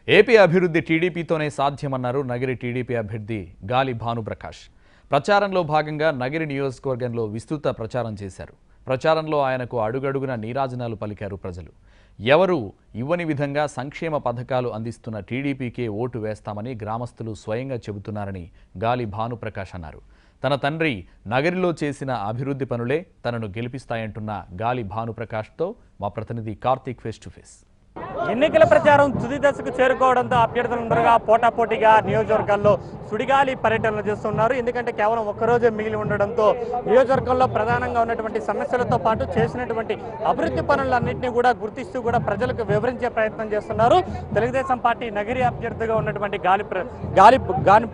AP అభివృద్ధి టీడీపీతోనే సాధ్యమన్నారు Nagari TDP అభ్యర్థి గాలి భానుప్రకాష్. ప్రచారంలో భాగంగా నగిరి నియోజకవర్గంలో విస్తృత ప్రచారం చేశారు. ప్రచారంలో ఆయనకు అడుగడుగున నీరాజనాలు పలికారు ప్రజలు. ఎవరు ఇవ్వని విధంగా సంక్షేమ పథకాలు అందిస్తున్న టీడీపీకే ఓటు వేస్తామని గ్రామస్తులు స్వయంగా చెబుతున్నారని గాలి భానుప్రకాష్ అన్నారు. తన తండ్రి నగరిలో చేసిన అభివృద్ధి పనులే తనను గెలిపిస్తాయంటున్న గాలి భానుప్రకాష్తో మా ప్రతినిధి కార్తీక్ ఫేస్ టు ఫేస్. ఎన్నికల ప్రచారం తుది దశకు చేరుకోవడంతో అభ్యర్థులందరూ పోటాపోటీగా నియోజకవర్గాల్లో సుడిగాలి పర్యటనలు చేస్తున్నారు. ఎందుకంటే కేవలం ఒక్కరోజే మిగిలి ఉండడంతో నియోజకవర్గంలో ప్రధానంగా ఉన్నటువంటి సమస్యలతో పాటు చేసినటువంటి అభివృద్ధి పనులన్నింటినీ కూడా గుర్తిస్తూ కూడా ప్రజలకు వివరించే ప్రయత్నం చేస్తున్నారు. తెలుగుదేశం పార్టీ నగిరి అభ్యర్థిగా ఉన్నటువంటి గాలి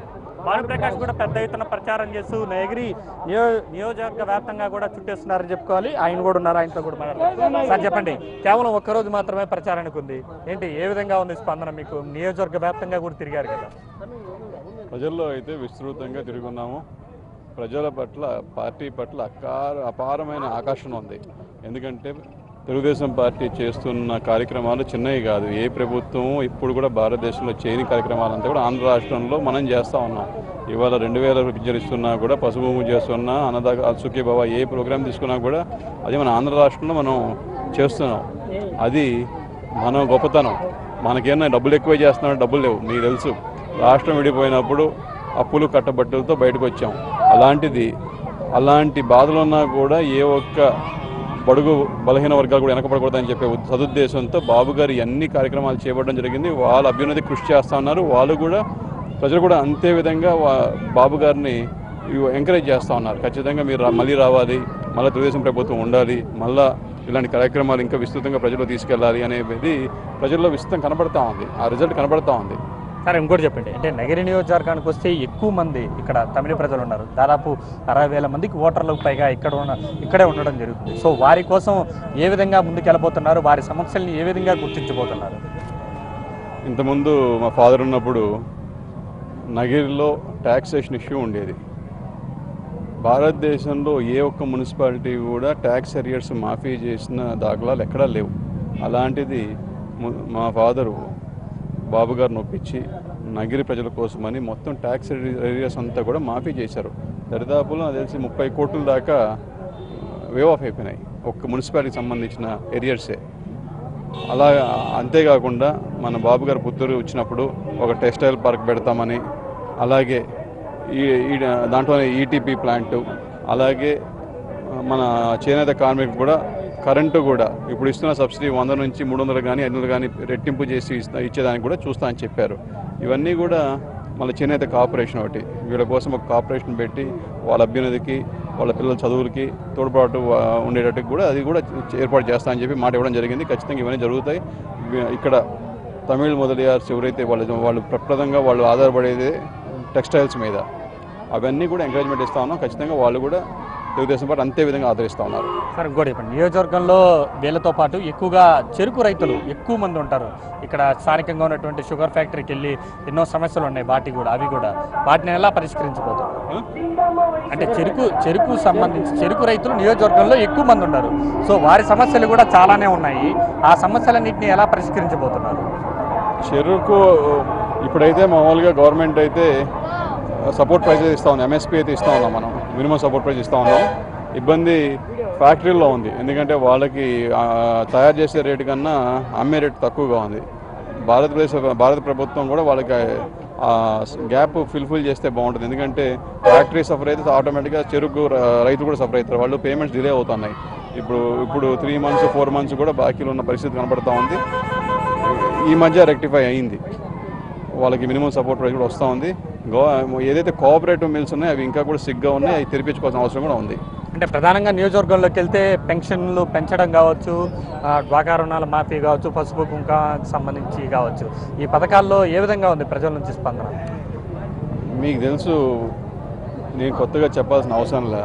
భానుప్రకాష్ కూడా పెద్ద ఎత్తున ప్రచారం చేస్తూ నగిరి నియోజకవర్గ వ్యాప్తంగా కూడా చుట్టేస్తున్నారని చెప్పుకోవాలి. ఆయన కూడా ఉన్నారు, ఆయనతో కూడా మాట్లాడుతున్నారు. సార్ చెప్పండి, కేవలం ఒక్కరోజు మాత్రమే ప్రచారానికి ఉంది, ఏంటి ఏ విధంగా ఉంది స్పందన? మీకు నియోజకవర్గ వ్యాప్తంగా కూడా తిరిగారు కదా? ప్రజల్లో అయితే విస్తృతంగా తిరుగున్నాము. ప్రజల పట్ల, పార్టీ పట్ల అపారమైన ఆకర్షణ ఉంది. ఎందుకంటే తెలుగుదేశం పార్టీ చేస్తున్న కార్యక్రమాలు చిన్నవి కాదు. ఏ ప్రభుత్వం ఇప్పుడు కూడా భారతదేశంలో చేయని కార్యక్రమాలంతా కూడా ఆంధ్ర రాష్ట్రంలో మనం చేస్తూ ఉన్నాం. ఇవాళ 2000 పింఛన్ ఇస్తున్నా కూడా, పసుపు చేస్తున్నా, అన్నదాత సుఖీభవ ఏ ప్రోగ్రాం తీసుకున్నా కూడా అది మన ఆంధ్ర రాష్ట్రంలో మనం చేస్తున్నాం. అది మన గొప్పతనం. మనకేమన్నా డబ్బులు ఎక్కువ చేస్తున్నాం, డబ్బులు లేవు. మీకు తెలుసు, రాష్ట్రం విడిపోయినప్పుడు అప్పులు కట్టబట్టలతో బయటకు వచ్చాం. అలాంటి బాధలు ఉన్నా కూడా ఏ ఒక్క బడుగు బలహీన వర్గాలు కూడా వెనకబడకూడదని చెప్పే సదుద్దేశంతో బాబు గారు అన్ని కార్యక్రమాలు చేపట్టడం జరిగింది. వాళ్ళ అభ్యున్నతి కృషి చేస్తూ ఉన్నారు. ప్రజలు కూడా అంతే విధంగా బాబు గారిని ఎంకరేజ్ చేస్తూ ఉన్నారు. ఖచ్చితంగా మీరు మళ్ళీ రావాలి, మళ్ళీ తెలుగుదేశం ప్రభుత్వం ఉండాలి, మళ్ళీ ఇలాంటి కార్యక్రమాలు ఇంకా విస్తృతంగా ప్రజల్లో తీసుకెళ్ళాలి అనేది ప్రజల్లో విస్తృతం కనబడతా ఉంది. ఆ రిజల్ట్ కనబడతా ఉంది. సరే, ఇంకోటి చెప్పండి, అంటే నగిరి నియోజకవర్గానికి వస్తే ఎక్కువ మంది ఇక్కడ తమిళ ప్రజలు ఉన్నారు. దాదాపు 60,000 మందికి ఓటర్లకు పైగా ఇక్కడే ఉండడం జరుగుతుంది. సో వారి కోసం ఏ విధంగా ముందుకు వెళ్ళబోతున్నారు? వారి సమస్యల్ని ఏ విధంగా గుర్తించబోతున్నారు? ఇంతకుముందు మా ఫాదర్ ఉన్నప్పుడు నగిరిలో ట్యాక్సేషన్ ఇష్యూ ఉండేది. భారతదేశంలో ఏ ఒక్క మున్సిపాలిటీ కూడా ట్యాక్స్ ఎరియర్స్ మాఫీ చేసిన దాఖలాలు ఎక్కడా లేవు. అలాంటిది మా ఫాదరు బాబు గారిని ఒప్పించి నగిరి ప్రజల కోసమని మొత్తం ట్యాక్స్ ఏరియాస్ అంతా కూడా మాఫీ చేశారు. దరిదాపులో నాకు తెలిసి 30 కోట్ల దాకా వేవ్ ఆఫ్ అయిపోయినాయి ఒక్క మున్సిపాలిటీకి సంబంధించిన ఏరియాసే. అలా అంతేకాకుండా మన బాబు గారు పుత్తూరు వచ్చినప్పుడు ఒక టెక్స్టైల్ పార్క్ పెడతామని, అలాగే దాంట్లోనే ఈటీపీ ప్లాంటు, అలాగే మన చేనేత కార్మికులు కూడా కరెంటు కూడా ఇప్పుడు ఇస్తున్న సబ్సిడీ 100 నుంచి 300 కానీ 500 కానీ రెట్టింపు చేసి ఇచ్చేదానికి కూడా చూస్తా అని చెప్పారు. ఇవన్నీ కూడా మళ్ళీ చేనేత కార్పొరేషన్ ఒకటి, వీళ్ళ కోసం ఒక కార్పొరేషన్ పెట్టి వాళ్ళ అభ్యున్నతికి, వాళ్ళ పిల్లల చదువులకి తోడ్పాటు ఉండేటట్టు కూడా అది కూడా ఏర్పాటు చేస్తా అని చెప్పి మాట ఇవ్వడం జరిగింది. ఖచ్చితంగా ఇవన్నీ జరుగుతాయి. ఇక్కడ తమిళ్ మొదలయ్యార్స్ ఎవరైతే వాళ్ళు ప్రప్రదంగా వాళ్ళు ఆధారపడేది టెక్స్టైల్స్ మీద, అవన్నీ కూడా ఎంకరేజ్మెంట్ ఇస్తా ఉన్నాం. ఖచ్చితంగా వాళ్ళు కూడా తెలుగుదేశం పార్టీ అంతే విధంగా ఆదరిస్తూ ఉన్నారు. సార్, ఇంకోటి చెప్పండి, నియోజకవర్గంలో వీళ్ళతో పాటు ఎక్కువగా చెరుకు రైతులు ఎక్కువ మంది ఉంటారు. ఇక్కడ స్థానికంగా ఉన్నటువంటి షుగర్ ఫ్యాక్టరీకి వెళ్ళి ఎన్నో సమస్యలు ఉన్నాయి, వాటిని ఎలా పరిష్కరించబోతారు? అంటే చెరుకు సంబంధించి చెరుకు రైతులు నియోజకవర్గంలో ఎక్కువ మంది ఉన్నారు. సో వారి సమస్యలు కూడా చాలానే ఉన్నాయి. ఆ సమస్యలన్నింటినీ ఎలా పరిష్కరించబోతున్నారు? చెరుకు ఇప్పుడైతే మామూలుగా గవర్నమెంట్ అయితే సపోర్ట్ ప్రైజెస్ ఇస్తూ ఉన్నాం, ఎంఎస్పీ అయితే ఇస్తూ ఉన్నాం, మనం మినిమం సపోర్ట్ ప్రైజ్ ఇస్తూ ఉన్నాం. ఇబ్బంది ఫ్యాక్టరీల్లో ఉంది. ఎందుకంటే వాళ్ళకి తయారు చేసే రేటు కన్నా అమ్మే రేటు తక్కువగా ఉంది. భారత ప్రభుత్వం కూడా వాళ్ళకి గ్యాప్ ఫుల్ఫిల్ చేస్తే బాగుంటుంది. ఎందుకంటే ఫ్యాక్టరీ సఫర్ అయితే ఆటోమేటిక్గా చెరుకు రైతులు కూడా సఫర్ అవుతారు. వాళ్ళు పేమెంట్స్ డిలే అవుతున్నాయి. ఇప్పుడు 3 months 4 months కూడా బాకీలు ఉన్న పరిస్థితి కనబడుతూ ఉంది. ఈ మధ్య రెక్టిఫై అయింది, వాళ్ళకి మినిమం సపోర్ట్ ప్రైస్ కూడా వస్తూ ఉంది. ఏదైతే కోఆపరేటివ్ మిల్స్ ఉన్నాయో అవి ఇంకా కూడా సిగ్గా ఉన్నాయి, అవి తెరిపించుకోవాల్సిన అవసరం కూడా ఉంది. అంటే ప్రధానంగా నియోజకవర్గంలోకి వెళ్తే పెన్షన్లు పెంచడం కావచ్చు, డ్వాక్రా రుణాల మాఫీ కావచ్చు, పసుపు కుంకానికి సంబంధించి కావచ్చు, ఈ పథకాల్లో ఏ విధంగా ఉంది ప్రజల నుంచి స్పందన? మీకు తెలుసు, నేను కొత్తగా చెప్పాల్సిన అవసరంలే.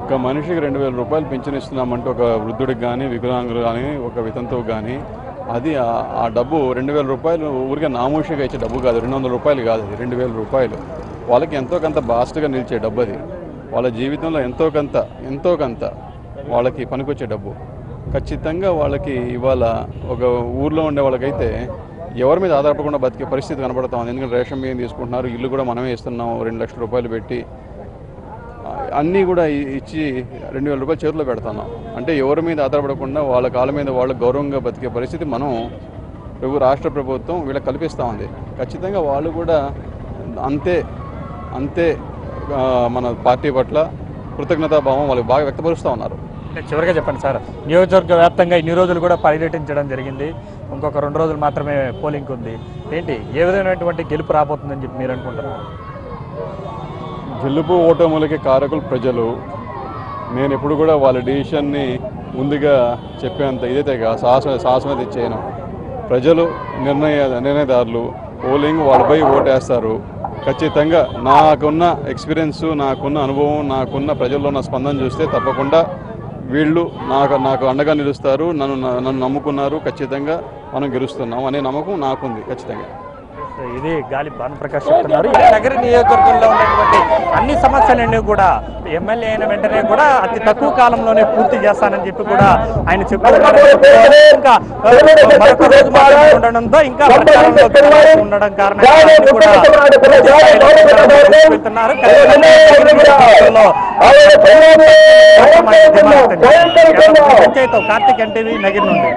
ఒక్క మనిషికి 2000 రూపాయలు పింఛన్ ఇస్తున్నామంటే ఒక వృద్ధుడికి కానీ, వికలాంగులు కానీ, ఒక వితంతువు కానీ, అది ఆ డబ్బు 2000 రూపాయలు ఊరికే నామూషిగా ఇచ్చే డబ్బు కాదు, 200 రూపాయలు కాదు, అది 2000 రూపాయలు. వాళ్ళకి ఎంతో కొంత బాస్ట్గా నిలిచే డబ్బు అది. వాళ్ళ జీవితంలో ఎంతో కొంత వాళ్ళకి పనికొచ్చే డబ్బు. ఖచ్చితంగా వాళ్ళకి ఇవాళ ఒక ఊర్లో ఉండే వాళ్ళకైతే ఎవరి మీద ఆధారపడకుండా బతికే పరిస్థితి కనబడతా ఉంది. ఎందుకంటే రేషన్ బియ్యం తీసుకుంటున్నారు, ఇల్లు కూడా మనమే ఇస్తున్నాం 2 లక్షల రూపాయలు పెట్టి, అన్నీ కూడా ఇచ్చి 2,000 రూపాయలు చేతిలో పెడుతున్నాం. అంటే ఎవరి మీద ఆధారపడకుండా వాళ్ళ కాళ్ళ మీద వాళ్ళు గౌరవంగా బతికే పరిస్థితి మనం రాష్ట్ర ప్రభుత్వం వీళ్ళకి కల్పిస్తూ ఉంది. ఖచ్చితంగా వాళ్ళు కూడా అంతే మన పార్టీ పట్ల కృతజ్ఞతాభావం వాళ్ళకి బాగా వ్యక్తపరుస్తూ ఉన్నారు. చివరిగా చెప్పండి సార్, నియోజకవర్గ వ్యాప్తంగా ఇన్ని రోజులు కూడా పర్యటించడం జరిగింది, ఇంకొక 2 రోజులు మాత్రమే పోలింగ్ ఉంది. ఏంటి ఏ విధమైనటువంటి గెలుపు రాబోతుందని చెప్పి మీరు అనుకుంటున్నారు? గెలుపు ఓటములకి కారకులు ప్రజలు. నేను ఎప్పుడు కూడా వాళ్ళ డిసిషన్ని ముందుగా చెప్పేంత ఇదైతే సాహసమైతే ఇచ్చేయను. ప్రజలు నిర్ణయదారులు. పోలింగ్ వాళ్ళపై ఓటేస్తారు. ఖచ్చితంగా నాకున్న ఎక్స్పీరియన్స్, నాకున్న అనుభవం, నాకున్న ప్రజల్లో ఉన్న స్పందన చూస్తే తప్పకుండా వీళ్ళు నాకు అండగా నిలుస్తారు. నన్ను నమ్ముకున్నారు. ఖచ్చితంగా మనం గెలుస్తున్నాం అనే నమ్మకం నాకుంది ఖచ్చితంగా. ఇది గాలి భానుప్రకాష్ చెప్తున్నారు. ఈ నగర నియోజకవర్గంలో ఉన్నటువంటి అన్ని సమస్యలన్నీ కూడా ఎమ్మెల్యే అయిన వెంటనే కూడా అతి తక్కువ కాలంలోనే పూర్తి చేస్తానని చెప్పి కూడా ఆయన చెప్తున్నారు. ఇంకా మరొక రోజు మాత్రమే ఉండడంతో ఇంకా ప్రచారంలో ఉండడం కారణంగా కార్తీక్ ఎన్టీవీ నగర్ నుండి.